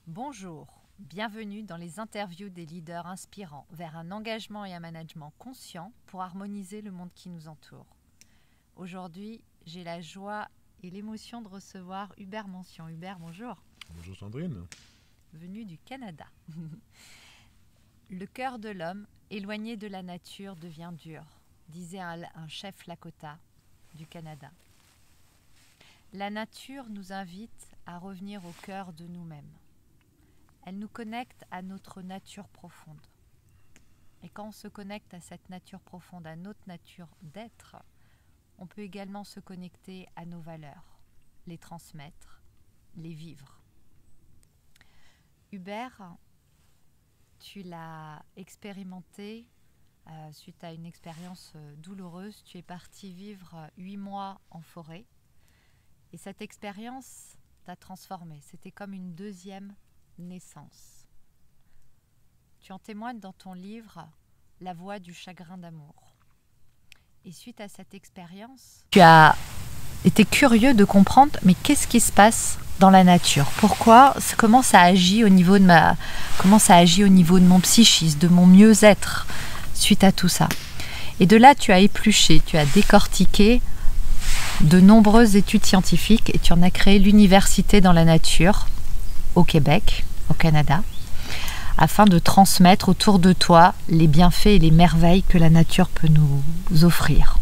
Bonjour, bienvenue dans les interviews des leaders inspirants vers un engagement et un management conscient pour harmoniser le monde qui nous entoure. Aujourd'hui, j'ai la joie et l'émotion de recevoir Hubert Mention. Hubert, bonjour. Bonjour Sandrine. Venu du Canada. Le cœur de l'homme, éloigné de la nature, devient dur, disait un chef Lakota du Canada. La nature nous invite à revenir au cœur de nous-mêmes. Elle nous connecte à notre nature profonde. Et quand on se connecte à cette nature profonde, à notre nature d'être, on peut également se connecter à nos valeurs, les transmettre, les vivre. Hubert, tu l'as expérimenté suite à une expérience douloureuse. Tu es parti vivre 8 mois en forêt. Et cette expérience t'a transformé. C'était comme une deuxième naissance. Tu en témoignes dans ton livre « La voix du chagrin d'amour ». Et suite à cette expérience, tu as été curieux de comprendre mais qu'est-ce qui se passe dans la nature ? Comment ça agit au niveau de mon psychisme, de mon mieux-être suite à tout ça. Et de là, tu as épluché, tu as décortiqué de nombreuses études scientifiques et tu en as créé l'Université dans la nature au Québec, au Canada, afin de transmettre autour de toi les bienfaits et les merveilles que la nature peut nous offrir.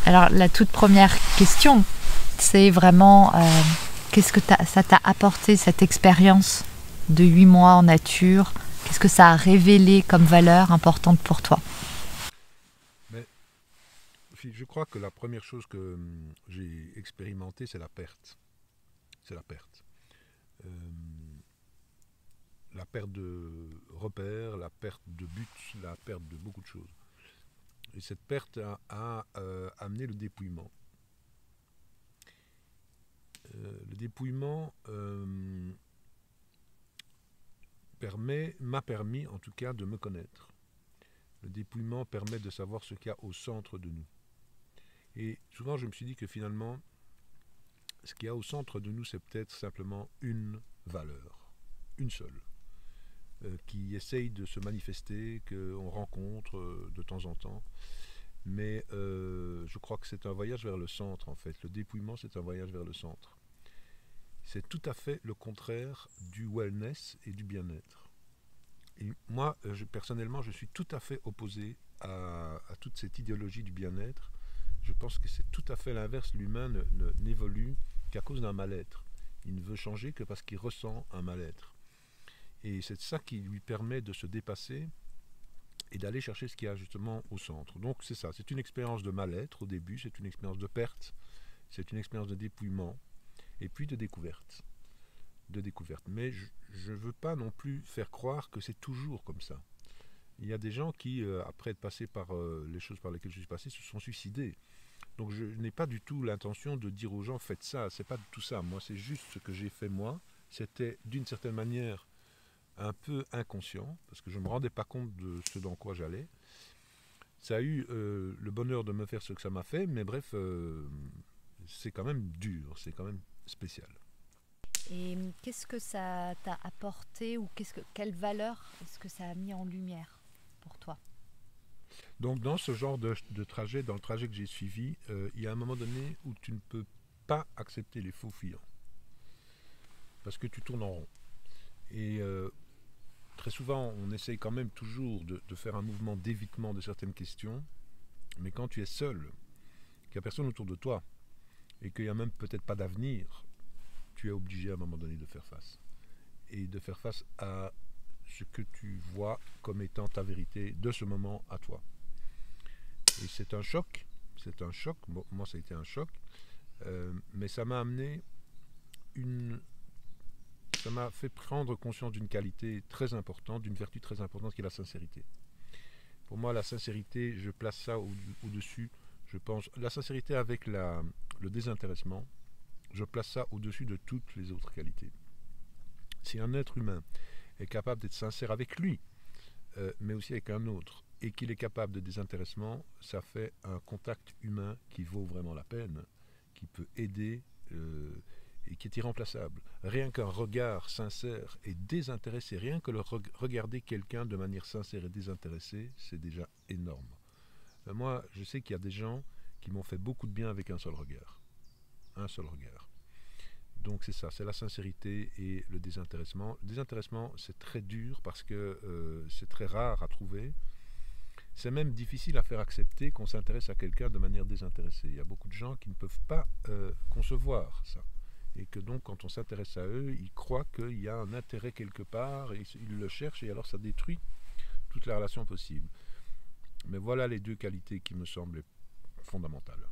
Alors, la toute première question, c'est vraiment qu'est-ce que ça t'a apporté, cette expérience de 8 mois en nature ? Qu'est-ce que ça a révélé comme valeur importante pour toi ? Je crois que la première chose que j'ai expérimentée, c'est la perte. C'est la perte. La perte de repères, la perte de but, la perte de beaucoup de choses. Et cette perte a amené le dépouillement. Le dépouillement m'a permis en tout cas de me connaître. Le dépouillement permet de savoir ce qu'il y a au centre de nous. Et souvent je me suis dit que finalement, ce qu'il y a au centre de nous, c'est peut-être simplement une valeur, une seule, qui essaye de se manifester, qu'on rencontre de temps en temps. Mais je crois que c'est un voyage vers le centre en fait. Le dépouillement, c'est un voyage vers le centre. C'est tout à fait le contraire du wellness et du bien-être. Et moi, personnellement, je suis tout à fait opposé à toute cette idéologie du bien-être. Je pense que c'est tout à fait l'inverse. L'humain n'évolue qu'à cause d'un mal-être. Il ne veut changer que parce qu'il ressent un mal-être. Et c'est ça qui lui permet de se dépasser et d'aller chercher ce qu'il y a justement au centre. Donc c'est ça, c'est une expérience de mal-être au début, c'est une expérience de perte, c'est une expérience de dépouillement, et puis de découverte. Mais je ne veux pas non plus faire croire que c'est toujours comme ça. Il y a des gens qui, après être passés par les choses par lesquelles je suis passé, se sont suicidés. Donc je n'ai pas du tout l'intention de dire aux gens faites ça, c'est pas du tout ça. Moi c'est juste ce que j'ai fait moi. C'était d'une certaine manière un peu inconscient, parce que je ne me rendais pas compte de ce dans quoi j'allais. Ça a eu le bonheur de me faire ce que ça m'a fait, mais bref, c'est quand même dur, c'est quand même spécial. Et qu'est-ce que ça t'a apporté ou quelle valeur est-ce que ça a mis en lumière pour toi ? Donc dans ce genre de trajet, dans le trajet que j'ai suivi, il y a un moment donné où tu ne peux pas accepter les faux fuyants. Parce que tu tournes en rond. Et très souvent, on essaye quand même toujours de faire un mouvement d'évitement de certaines questions. Mais quand tu es seul, qu'il n'y a personne autour de toi, et qu'il n'y a même peut-être pas d'avenir, tu es obligé à un moment donné de faire face. Et de faire face à ce que tu vois comme étant ta vérité de ce moment à toi. Et c'est un choc. Bon, moi, ça a été un choc. Mais ça m'a amené ça m'a fait prendre conscience d'une qualité très importante, d'une vertu très importante qui est la sincérité. Pour moi, la sincérité, je place ça au-dessus, je pense. La sincérité avec le désintéressement, je place ça au-dessus de toutes les autres qualités. Si un être humain est capable d'être sincère avec lui, mais aussi avec un autre, et qu'il est capable de désintéressement, ça fait un contact humain qui vaut vraiment la peine, qui peut aider et qui est irremplaçable. Rien qu'un regard sincère et désintéressé, rien que regarder quelqu'un de manière sincère et désintéressée, c'est déjà énorme. Moi, je sais qu'il y a des gens qui m'ont fait beaucoup de bien avec un seul regard. Un seul regard. Donc c'est ça, c'est la sincérité et le désintéressement. Le désintéressement, c'est très dur parce que c'est très rare à trouver. C'est même difficile à faire accepter qu'on s'intéresse à quelqu'un de manière désintéressée. Il y a beaucoup de gens qui ne peuvent pas concevoir ça. Et que donc, quand on s'intéresse à eux, ils croient qu'il y a un intérêt quelque part, et ils le cherchent, et alors ça détruit toute la relation possible. Mais voilà les deux qualités qui me semblent fondamentales.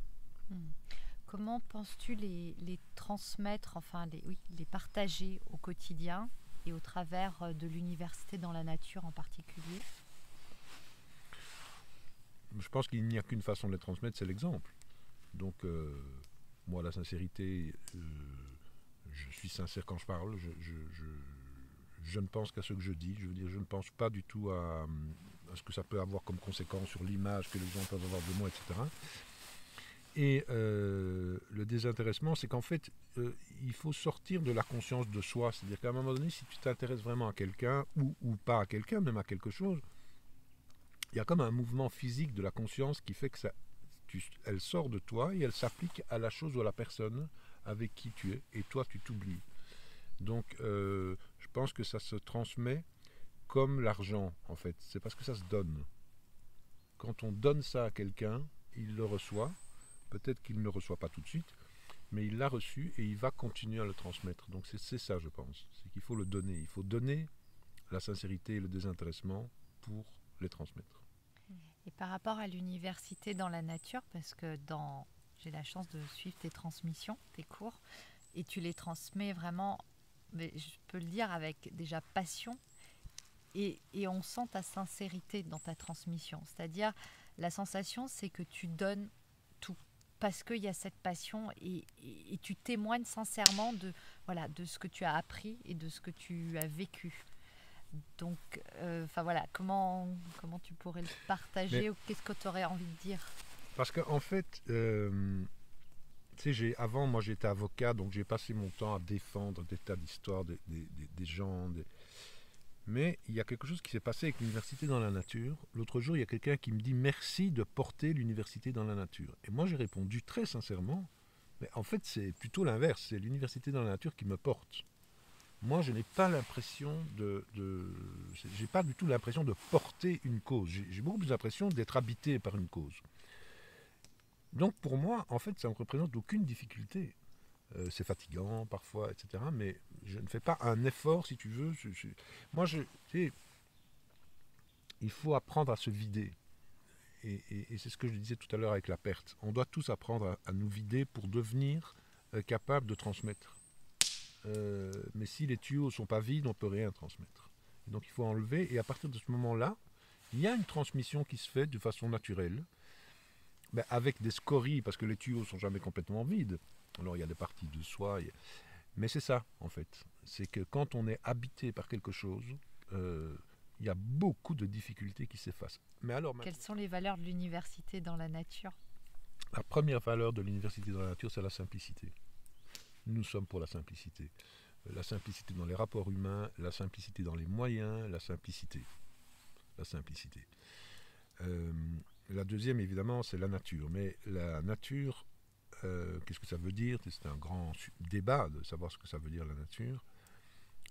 Comment penses-tu les transmettre, enfin les partager au quotidien et au travers de l'université dans la nature en particulier? Je pense qu'il n'y a qu'une façon de les transmettre, c'est l'exemple. Donc, moi, la sincérité, je suis sincère quand je parle. Je ne pense qu'à ce que je dis. Je veux dire, je ne pense pas du tout à ce que ça peut avoir comme conséquence sur l'image que les gens peuvent avoir de moi, etc. Et le désintéressement, c'est qu'en fait, il faut sortir de la conscience de soi. C'est-à-dire qu'à un moment donné, si tu t'intéresses vraiment à quelqu'un, ou pas à quelqu'un, même à quelque chose, il y a comme un mouvement physique de la conscience qui fait que elle sort de toi et elle s'applique à la chose ou à la personne avec qui tu es. Et toi, tu t'oublies. Donc, je pense que ça se transmet comme l'argent, en fait. C'est parce que ça se donne. Quand on donne ça à quelqu'un, il le reçoit. Peut-être qu'il ne le reçoit pas tout de suite, mais il l'a reçu et il va continuer à le transmettre. Donc c'est ça, je pense. C'est qu'il faut le donner. Il faut donner la sincérité et le désintéressement pour les transmettre. Et par rapport à l'université dans la nature, parce que j'ai la chance de suivre tes transmissions, tes cours, et tu les transmets vraiment, mais je peux le dire, avec déjà passion, et on sent ta sincérité dans ta transmission. C'est-à-dire, la sensation, c'est que tu donnes tout, parce qu'il y a cette passion, et tu témoignes sincèrement de ce que tu as appris et de ce que tu as vécu. Donc, voilà, comment tu pourrais le partager, ou qu'est-ce que tu aurais envie de dire? Parce qu'en fait, tu sais, avant, moi j'étais avocat, donc j'ai passé mon temps à défendre des tas d'histoires des gens. Mais il y a quelque chose qui s'est passé avec l'université dans la nature. L'autre jour, il y a quelqu'un qui me dit merci de porter l'université dans la nature. Et moi j'ai répondu très sincèrement, mais en fait c'est plutôt l'inverse, c'est l'université dans la nature qui me porte. Moi, je n'ai pas l'impression j'ai pas du tout l'impression de porter une cause. J'ai beaucoup plus l'impression d'être habité par une cause. Donc, pour moi, en fait, ça ne représente aucune difficulté. C'est fatigant parfois, etc. Mais je ne fais pas un effort, si tu veux. Moi, tu sais, il faut apprendre à se vider. Et c'est ce que je disais tout à l'heure avec la perte. On doit tous apprendre à nous vider pour devenir capable de transmettre. Mais si les tuyaux ne sont pas vides, on ne peut rien transmettre. Et donc il faut enlever, et à partir de ce moment-là, il y a une transmission qui se fait de façon naturelle, avec des scories, parce que les tuyaux ne sont jamais complètement vides. Alors il y a des parties de soi, mais c'est ça en fait. C'est que quand on est habité par quelque chose, il y a beaucoup de difficultés qui s'effacent. Mais alors, quelles sont les valeurs de l'université dans la nature? La première valeur de l'université dans la nature, c'est la simplicité. Nous sommes pour la simplicité. La simplicité dans les rapports humains, la simplicité dans les moyens, la simplicité. La simplicité. La deuxième, évidemment, c'est la nature. Mais la nature, qu'est-ce que ça veut dire? C'est un grand débat de savoir ce que ça veut dire la nature.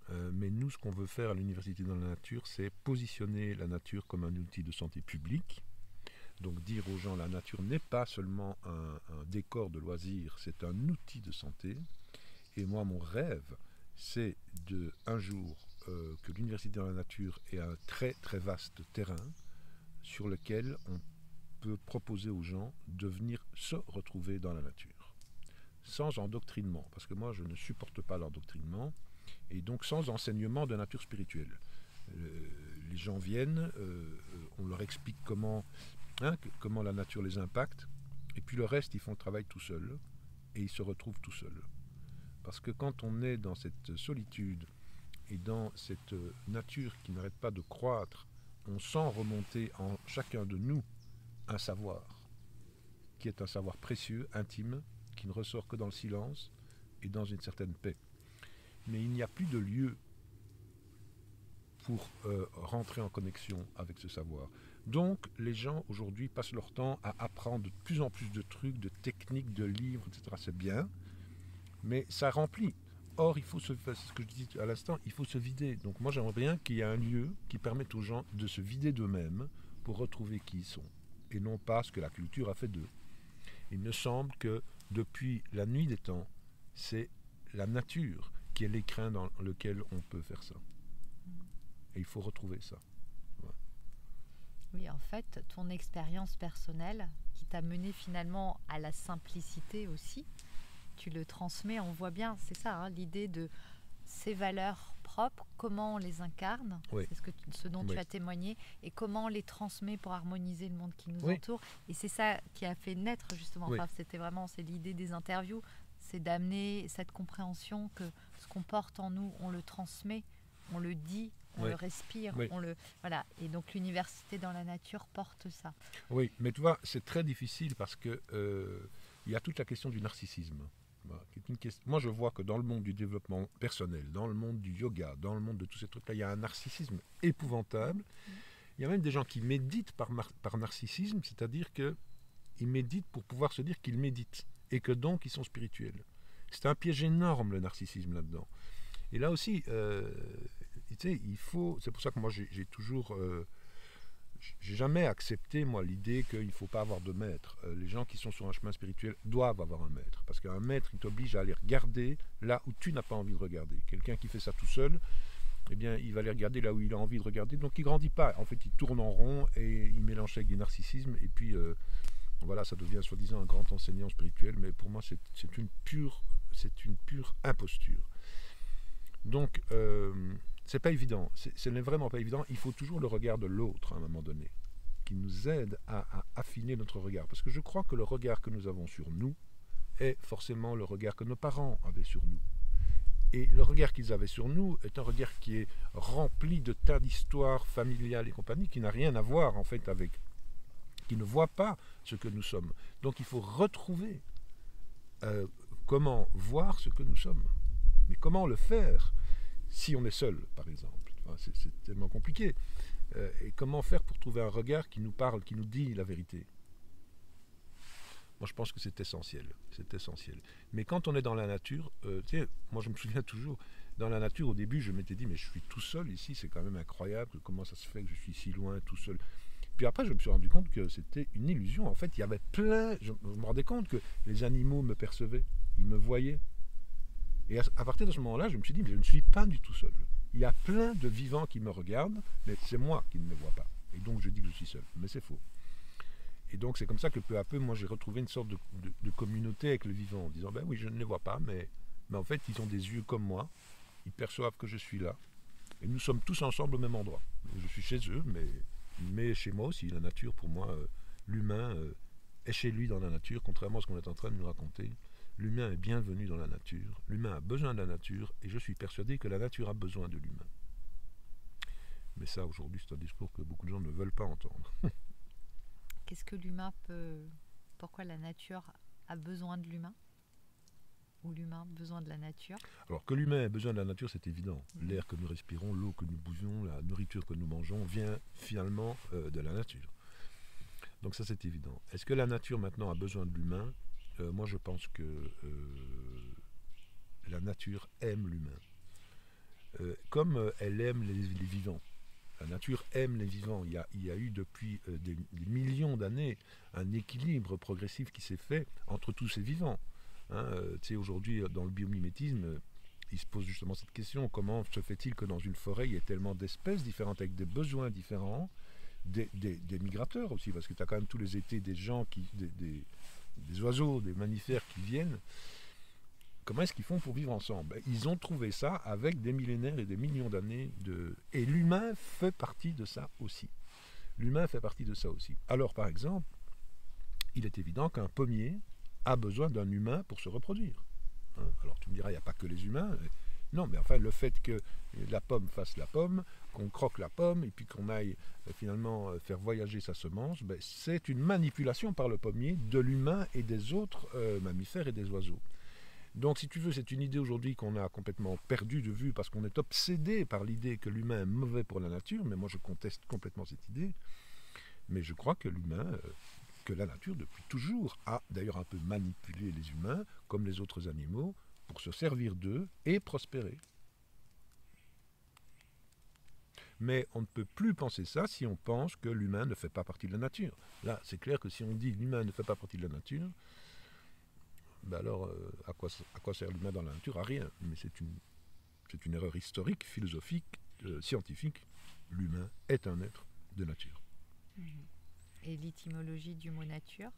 Mais nous, ce qu'on veut faire à l'université dans la nature, c'est positionner la nature comme un outil de santé publique. Donc dire aux gens, la nature n'est pas seulement un décor de loisirs, c'est un outil de santé. Et moi, mon rêve, c'est un jour que l'université dans la nature ait un très très vaste terrain sur lequel on peut proposer aux gens de venir se retrouver dans la nature. Sans endoctrinement, parce que moi je ne supporte pas l'endoctrinement, et donc sans enseignement de nature spirituelle. Les gens viennent, on leur explique comment la nature les impacte, et puis le reste, ils font le travail tout seuls, et ils se retrouvent tout seuls. Parce que quand on est dans cette solitude et dans cette nature qui n'arrête pas de croître, on sent remonter en chacun de nous un savoir, qui est un savoir précieux, intime, qui ne ressort que dans le silence, et dans une certaine paix. Mais il n'y a plus de lieu pour rentrer en connexion avec ce savoir. Donc, les gens aujourd'hui passent leur temps à apprendre de plus en plus de trucs, de techniques, de livres, etc. C'est bien, mais ça remplit. Or, il faut c'est ce que je disais à l'instant, il faut se vider. Donc, moi, j'aimerais bien qu'il y ait un lieu qui permette aux gens de se vider d'eux-mêmes pour retrouver qui ils sont, et non pas ce que la culture a fait d'eux. Il me semble que depuis la nuit des temps, c'est la nature qui est l'écrin dans lequel on peut faire ça. Et il faut retrouver ça. Ouais. Oui, en fait, ton expérience personnelle qui t'a mené finalement à la simplicité aussi, tu le transmets, on voit bien, c'est ça, hein, l'idée de ces valeurs propres, comment on les incarne, Oui. c'est ce dont Oui. tu as témoigné, et comment on les transmet pour harmoniser le monde qui nous Oui. entoure. Et c'est ça qui a fait naître justement, Oui. enfin, c'est l'idée des interviews, c'est d'amener cette compréhension que ce qu'on porte en nous, on le transmet, on le dit, on Oui. le respire, Oui. voilà. Et donc l'université dans la nature porte ça. Oui, mais tu vois, c'est très difficile parce que il y a toute la question du narcissisme. Voilà, qui est une question. Moi, je vois que dans le monde du développement personnel, dans le monde du yoga, dans le monde de tous ces trucs-là, il y a un narcissisme épouvantable. Il y a même des gens qui méditent par narcissisme, c'est-à-dire qu'ils méditent pour pouvoir se dire qu'ils méditent et que donc ils sont spirituels. C'est un piège énorme, le narcissisme, là-dedans. Et là aussi, tu sais, il faut. C'est pour ça que moi, j'ai toujours. J'ai jamais accepté, moi, l'idée qu'il ne faut pas avoir de maître. Les gens qui sont sur un chemin spirituel doivent avoir un maître. Parce qu'un maître, il t'oblige à aller regarder là où tu n'as pas envie de regarder. Quelqu'un qui fait ça tout seul, eh bien, il va aller regarder là où il a envie de regarder. Donc, il ne grandit pas. En fait, il tourne en rond et il mélange avec du narcissisme. Et puis, voilà, ça devient soi-disant un grand enseignant spirituel. Mais pour moi, c'est une pure imposture. Donc, c'est pas évident, ce n'est vraiment pas évident. Il faut toujours le regard de l'autre à un moment donné, qui nous aide à affiner notre regard. Parce que je crois que le regard que nous avons sur nous est forcément le regard que nos parents avaient sur nous. Et le regard qu'ils avaient sur nous est un regard qui est rempli de tas d'histoires familiales et compagnie, qui n'a rien à voir en fait avec, qui ne voit pas ce que nous sommes. Donc il faut retrouver comment voir ce que nous sommes. Mais comment le faire si on est seul, par exemple? Enfin, c'est tellement compliqué. Et comment faire pour trouver un regard qui nous parle, qui nous dit la vérité? Moi, je pense que c'est essentiel. C'est essentiel. Mais quand on est dans la nature, tu sais, moi, je me souviens toujours, dans la nature, au début, je m'étais dit, mais je suis tout seul ici, c'est quand même incroyable, comment ça se fait que je suis si loin, tout seul. Puis après, je me suis rendu compte que c'était une illusion. En fait, il y avait je me rendais compte que les animaux me percevaient, ils me voyaient. Et à partir de ce moment-là, je me suis dit, mais je ne suis pas du tout seul. Il y a plein de vivants qui me regardent, mais c'est moi qui ne me vois pas. Et donc je dis que je suis seul. Mais c'est faux. Et donc c'est comme ça que peu à peu, moi j'ai retrouvé une sorte de communauté avec le vivant, en disant, ben oui, je ne les vois pas, mais en fait, ils ont des yeux comme moi, ils perçoivent que je suis là. Et nous sommes tous ensemble au même endroit. Je suis chez eux, mais chez moi aussi. La nature, pour moi, l'humain est chez lui dans la nature, contrairement à ce qu'on est en train de nous raconter. L'humain est bienvenu dans la nature, l'humain a besoin de la nature, et je suis persuadé que la nature a besoin de l'humain. Mais ça, aujourd'hui, c'est un discours que beaucoup de gens ne veulent pas entendre. Qu'est-ce que l'humain peut... Pourquoi la nature a besoin de l'humain? Ou l'humain a besoin de la nature? Alors que l'humain a besoin de la nature, c'est évident. L'air que nous respirons, l'eau que nous buvons, la nourriture que nous mangeons vient finalement de la nature. Donc ça, c'est évident. Est-ce que la nature maintenant a besoin de l'humain? Moi, je pense que la nature aime l'humain. Comme elle aime les vivants. La nature aime les vivants. Il y a eu depuis des millions d'années un équilibre progressif qui s'est fait entre tous ces vivants. Hein, tu sais, aujourd'hui, dans le biomimétisme, il se pose justement cette question. Comment se fait-il que dans une forêt, il y ait tellement d'espèces différentes, avec des besoins différents, des migrateurs aussi, parce que tu as quand même tous les étés des gens, des oiseaux, des mammifères qui viennent. Comment est-ce qu'ils font pour vivre ensemble? Ils ont trouvé ça avec des millénaires et des millions d'années Et l'humain fait partie de ça aussi. L'humain fait partie de ça aussi. Alors, par exemple, il est évident qu'un pommier a besoin d'un humain pour se reproduire. Hein? Alors, tu me diras, il n'y a pas que les humains. Non, mais enfin, le fait que la pomme fasse la pomme, qu'on croque la pomme, et puis qu'on aille finalement faire voyager sa semence, c'est une manipulation par le pommier de l'humain et des autres mammifères et des oiseaux. Donc, si tu veux, c'est une idée aujourd'hui qu'on a complètement perdue de vue parce qu'on est obsédé par l'idée que l'humain est mauvais pour la nature. Mais moi, je conteste complètement cette idée. Mais je crois que l'humain, que la nature, depuis toujours, a d'ailleurs un peu manipulé les humains, comme les autres animaux, pour se servir d'eux et prospérer. Mais on ne peut plus penser ça si on pense que l'humain ne fait pas partie de la nature. Là, c'est clair que si on dit l'humain ne fait pas partie de la nature, ben alors à quoi sert l'humain dans la nature? À rien. Mais c'est une erreur historique, philosophique, scientifique. L'humain est un être de nature. Et l'étymologie du mot nature?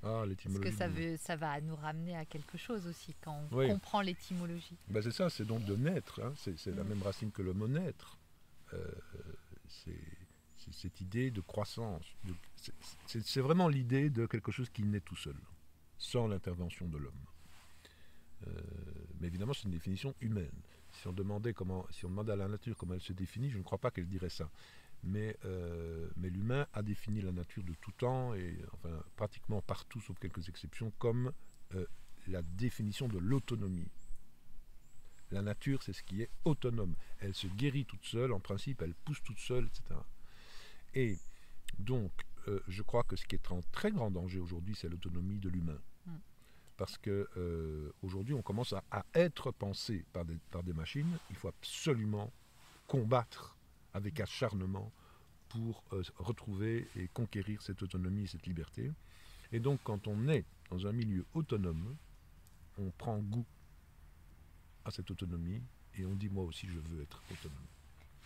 Ah, Parce l'étymologie. que ça va nous ramener à quelque chose aussi quand on Oui. comprend l'étymologie. Ben c'est ça, c'est donc de naître. Hein. C'est la même racine que le mot naître. C'est cette idée de croissance. C'est vraiment l'idée de quelque chose qui naît tout seul, sans l'intervention de l'homme. Mais évidemment, c'est une définition humaine. Si on demandait à la nature comment elle se définit, je ne crois pas qu'elle dirait ça. Mais l'humain a défini la nature de tout temps, et enfin pratiquement partout, sauf quelques exceptions, comme la définition de l'autonomie. La nature, c'est ce qui est autonome. Elle se guérit toute seule, en principe, elle pousse toute seule, etc. Et donc, je crois que ce qui est en très grand danger aujourd'hui, c'est l'autonomie de l'humain. Parce que aujourd'hui, on commence à être pensé par des machines. Il faut absolument combattre avec acharnement pour retrouver et conquérir cette autonomie et cette liberté. Et donc, quand on est dans un milieu autonome, on prend goût à cette autonomie et on dit moi aussi je veux être autonome.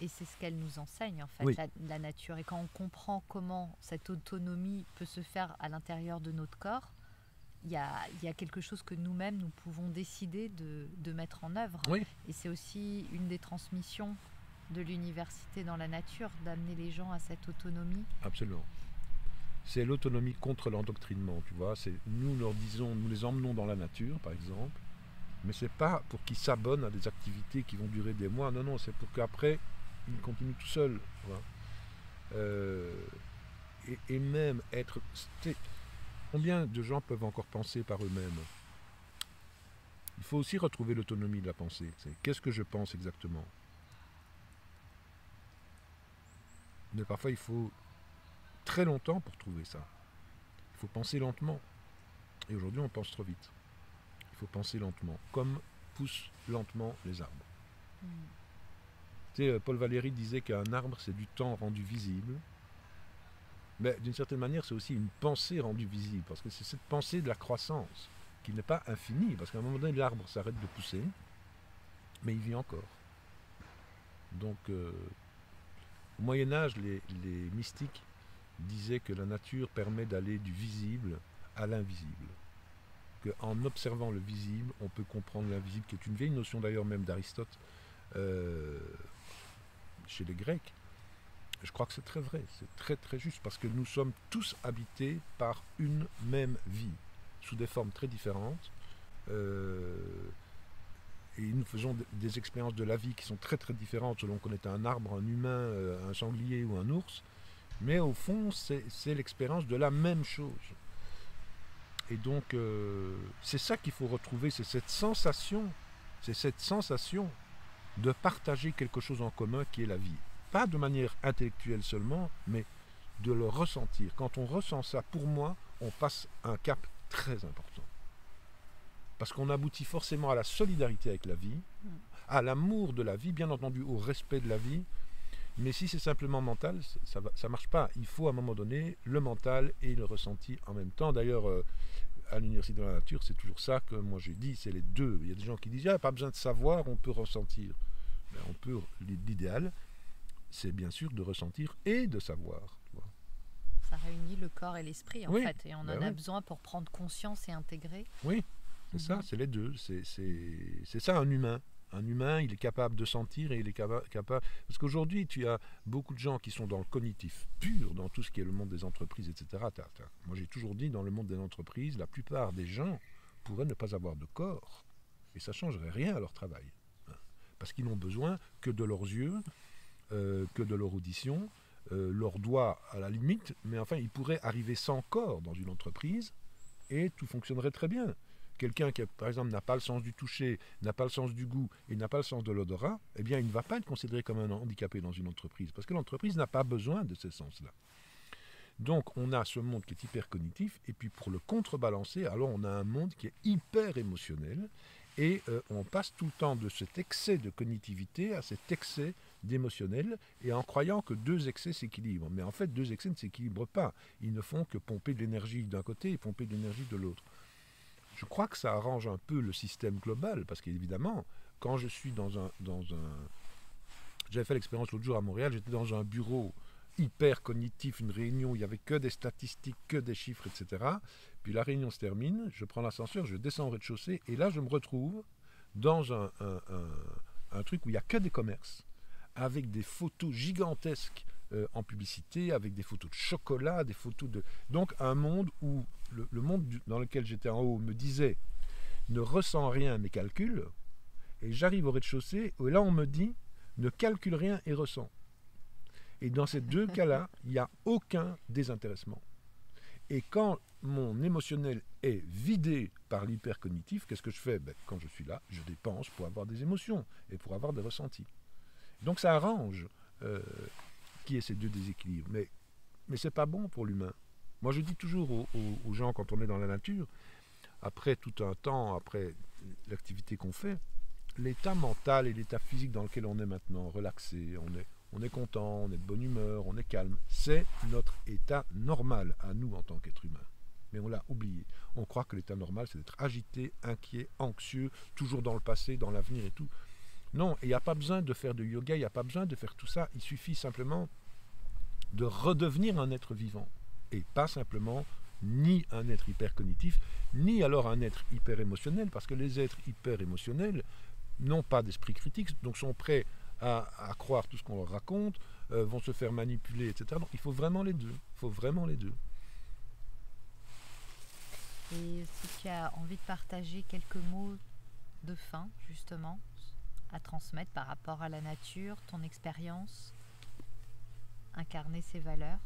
Et c'est ce qu'elle nous enseigne en fait, Oui. la nature. Et quand on comprend comment cette autonomie peut se faire à l'intérieur de notre corps, il y a quelque chose que nous-mêmes nous pouvons décider de mettre en œuvre. Oui. Et c'est aussi une des transmissions de l'université dans la nature, d'amener les gens à cette autonomie. Absolument. C'est l'autonomie contre l'endoctrinement, tu vois. Nous leur disons, nous les emmenons dans la nature, par exemple, mais c'est pas pour qu'ils s'abonnent à des activités qui vont durer des mois. Non, c'est pour qu'après, ils continuent tout seuls. Et même être... Combien de gens peuvent encore penser par eux-mêmes? Il faut aussi retrouver l'autonomie de la pensée. Qu'est-ce que je pense exactement? Mais parfois, il faut très longtemps pour trouver ça. Il faut penser lentement. Et aujourd'hui, on pense trop vite. Il faut penser lentement, comme poussent lentement les arbres. Tu sais, Paul Valéry disait qu'un arbre, c'est du temps rendu visible. Mais d'une certaine manière, c'est aussi une pensée rendue visible, parce que c'est cette pensée de la croissance, qui n'est pas infinie, parce qu'à un moment donné, l'arbre s'arrête de pousser, mais il vit encore. Donc, au Moyen-Âge, les mystiques disaient que la nature permet d'aller du visible à l'invisible. Qu'en observant le visible, on peut comprendre l'invisible, qui est une vieille notion d'ailleurs même d'Aristote chez les Grecs. Je crois que c'est très vrai, c'est très très juste, parce que nous sommes tous habités par une même vie, sous des formes très différentes, et nous faisons des expériences de la vie qui sont très très différentes selon qu'on est un arbre, un humain, un sanglier ou un ours, mais au fond c'est l'expérience de la même chose. Et donc c'est ça qu'il faut retrouver, c'est cette sensation de partager quelque chose en commun qui est la vie. Pas de manière intellectuelle seulement, mais de le ressentir. Quand on ressent ça, pour moi, on passe un cap très important. Parce qu'on aboutit forcément à la solidarité avec la vie, à l'amour de la vie, bien entendu au respect de la vie, mais si c'est simplement mental, ça ne marche pas. Il faut à un moment donné le mental et le ressenti en même temps. D'ailleurs, à l'Université de la Nature, c'est toujours ça que moi j'ai dit, c'est les deux. Il y a des gens qui disent, pas besoin de savoir, on peut ressentir. Ben, l'idéal, c'est bien sûr de ressentir et de savoir. Ça réunit le corps et l'esprit en fait, et on en a besoin pour prendre conscience et intégrer. Oui, c'est ça, c'est les deux. C'est ça un humain. Un humain, il est capable de sentir et il est capable... Parce qu'aujourd'hui, tu as beaucoup de gens qui sont dans le cognitif pur, dans tout ce qui est le monde des entreprises, etc. Moi, j'ai toujours dit, dans le monde des entreprises, la plupart des gens pourraient ne pas avoir de corps. Et ça ne changerait rien à leur travail. Parce qu'ils n'ont besoin que de leurs yeux, que de leur audition, leurs doigts à la limite, mais enfin, ils pourraient arriver sans corps dans une entreprise et tout fonctionnerait très bien. Quelqu'un qui, par exemple, n'a pas le sens du toucher, n'a pas le sens du goût et n'a pas le sens de l'odorat, eh bien, il ne va pas être considéré comme un handicapé dans une entreprise, parce que l'entreprise n'a pas besoin de ces sens-là. Donc, on a ce monde qui est hyper cognitif, et puis pour le contrebalancer, alors on a un monde qui est hyper émotionnel, et on passe tout le temps de cet excès de cognitivité à cet excès d'émotionnel, et en croyant que deux excès s'équilibrent. Mais en fait, deux excès ne s'équilibrent pas. Ils ne font que pomper de l'énergie d'un côté et pomper de l'énergie de l'autre. Je crois que ça arrange un peu le système global, parce qu'évidemment, quand je suis dans un... J'avais fait l'expérience l'autre jour à Montréal, j'étais dans un bureau hyper cognitif, une réunion où il n'y avait que des statistiques, que des chiffres, etc. Puis la réunion se termine, je prends l'ascenseur, je descends au rez-de-chaussée, et là je me retrouve dans un truc où il n'y a que des commerces, avec des photos gigantesques en publicité, avec des photos de chocolat, des photos de... Donc un monde où le monde dans lequel j'étais en haut me disait ne ressens rien mais calcule, et j'arrive au rez-de-chaussée, et là on me dit ne calcule rien et ressens. Et dans ces deux cas-là, il n'y a aucun désintéressement. Et quand mon émotionnel est vidé par l'hypercognitif, qu'est-ce que je fais? Quand je suis là, je dépense pour avoir des émotions et pour avoir des ressentis. Donc ça arrange qu'il y ait ces deux déséquilibres. Mais ce n'est pas bon pour l'humain. Moi je dis toujours aux gens quand on est dans la nature, après tout un temps, après l'activité qu'on fait, l'état mental et l'état physique dans lequel on est maintenant, relaxé, on est content, on est de bonne humeur, on est calme. C'est notre état normal à nous en tant qu'être humain. Mais on l'a oublié. On croit que l'état normal, c'est d'être agité, inquiet, anxieux, toujours dans le passé, dans l'avenir et tout. Non, il n'y a pas besoin de faire de yoga, il n'y a pas besoin de faire tout ça. Il suffit simplement de redevenir un être vivant. Et pas simplement ni un être hyper cognitif, ni alors un être hyper émotionnel, parce que les êtres hyper émotionnels n'ont pas d'esprit critique, donc sont prêts à croire tout ce qu'on leur raconte, vont se faire manipuler, etc. Donc il faut vraiment les deux. Il faut vraiment les deux. Et si tu as envie de partager quelques mots de fin, justement, à transmettre par rapport à la nature, ton expérience, incarner ses valeurs.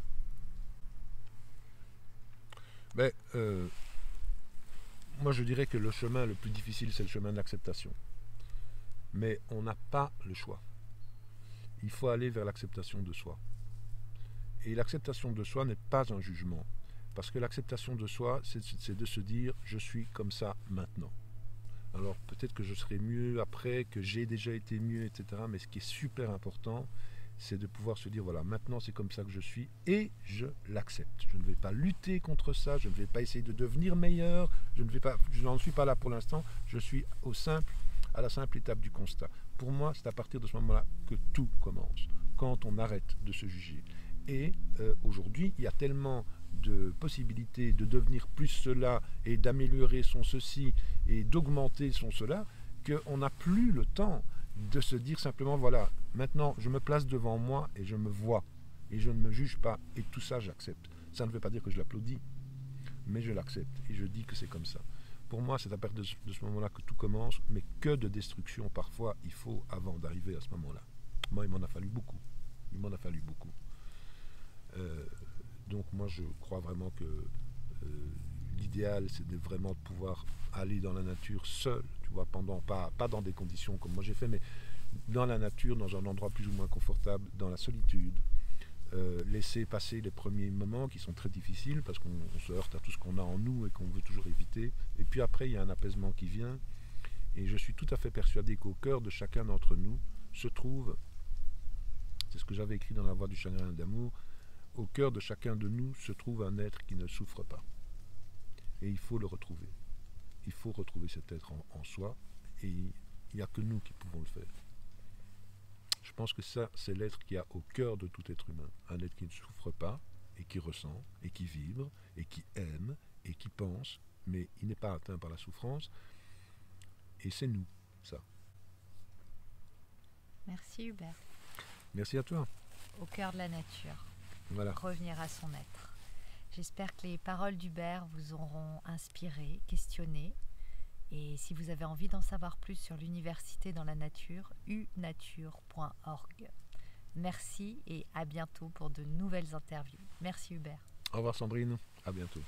Moi je dirais que le chemin le plus difficile, c'est le chemin de l'acceptation. Mais on n'a pas le choix. Il faut aller vers l'acceptation de soi. Et l'acceptation de soi n'est pas un jugement. Parce que l'acceptation de soi, c'est de se dire « je suis comme ça maintenant ». Alors peut-être que je serai mieux après, que j'ai déjà été mieux, etc. Mais ce qui est super important, c'est de pouvoir se dire « voilà, maintenant c'est comme ça que je suis et je l'accepte ». Je ne vais pas lutter contre ça, je ne vais pas essayer de devenir meilleur, je n'en suis pas là pour l'instant, je suis à la simple étape du constat. Pour moi, c'est à partir de ce moment-là que tout commence, quand on arrête de se juger. Et aujourd'hui, il y a tellement de possibilités de devenir plus cela et d'améliorer son ceci et d'augmenter son cela, qu'on n'a plus le temps de se dire simplement, voilà, maintenant je me place devant moi et je me vois et je ne me juge pas et tout ça j'accepte. Ça ne veut pas dire que je l'applaudis, mais je l'accepte et je dis que c'est comme ça. Pour moi, c'est à partir de ce moment-là que tout commence, mais que de destruction parfois il faut avant d'arriver à ce moment-là. Moi, il m'en a fallu beaucoup. Il m'en a fallu beaucoup. Donc moi, je crois vraiment que l'idéal, c'est de vraiment pouvoir aller dans la nature seul, tu vois, pas dans des conditions comme moi j'ai fait, mais dans la nature, dans un endroit plus ou moins confortable, dans la solitude, laisser passer les premiers moments qui sont très difficiles parce qu'on se heurte à tout ce qu'on a en nous et qu'on veut toujours éviter. Et puis après, il y a un apaisement qui vient. Et je suis tout à fait persuadé qu'au cœur de chacun d'entre nous se trouve, c'est ce que j'avais écrit dans La Voix du chagrin d'amour, au cœur de chacun de nous se trouve un être qui ne souffre pas. Et il faut le retrouver. Il faut retrouver cet être en soi. Et il n'y a que nous qui pouvons le faire. Je pense que ça, c'est l'être qui a au cœur de tout être humain. Un être qui ne souffre pas, et qui ressent, et qui vibre, et qui aime, et qui pense, mais il n'est pas atteint par la souffrance. Et c'est nous, ça. Merci Hubert. Merci à toi. Au cœur de la nature. Voilà. Revenir à son être. J'espère que les paroles d'Hubert vous auront inspiré, questionné. Et si vous avez envie d'en savoir plus sur l'université dans la nature, unature.org. Merci et à bientôt pour de nouvelles interviews. Merci Hubert. Au revoir Sandrine, à bientôt.